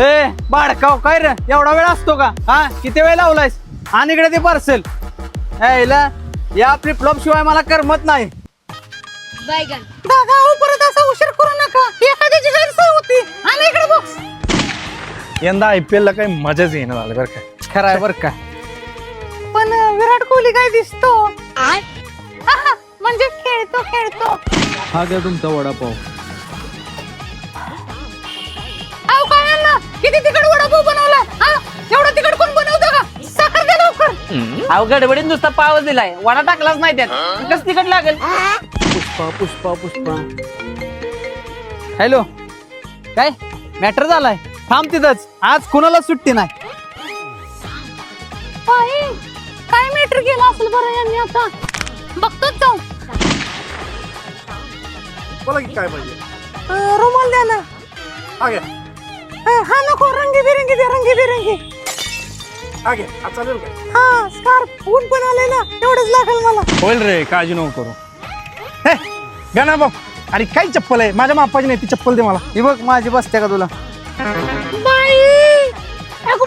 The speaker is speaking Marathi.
ए बाडकाव काय रे एवढा वेळ असतो का? हा किती वेळ लावलायस? आणि इकडे ते पार्सल यायला या फ्लिपफ्लॉप शिवाय मला करमत नाही. बैगन दादा अहो परत असा उशीर करू नका. एखाद्याची गैरसोय होती. आणि इकडे बॉक्स. यंदा IPL ला काही मजाच येणं झालं बरं का. खरं आहे बर का. पण विराट कोहली काय दिसतो म्हणजे खेळतो. हा घ्या तुमचा वडापाव. अहो काय आणलं? किती तिकड वडापाव बनवला? हा एवढा तिकड कोण बनवतं का? साखर द्या लवकर. अहो गडबडीत नुसता पावच दिलाय, वडा टाकलाच नाही त्यात. कस तिकट लागेल? पुष्पा. हॅलो काय मॅटर झालाय? थांब तिथंच, आज कुणाला सुट्टी नाही. बाई, काय मॅटर केला असेल बरं यांनी आता? बघतोच जाऊ. बोला की काय पाहिजे. रुमाल द्या ना. आगे हा नको, रंगीबिरंगी द्या, रंगीबिरंगी. आगे चालेल का? हा स्कार्फ, ऊन पण आलंय ना, एवढंच लागेल मला. होईल रे, काळजी नको करू. हे गाना भाऊ, अरे काय चप्पल आहे? माझ्या मापाची नाही ती चप्पल दे मला. ही बघ माझी बसते का तुला? बाई, अगं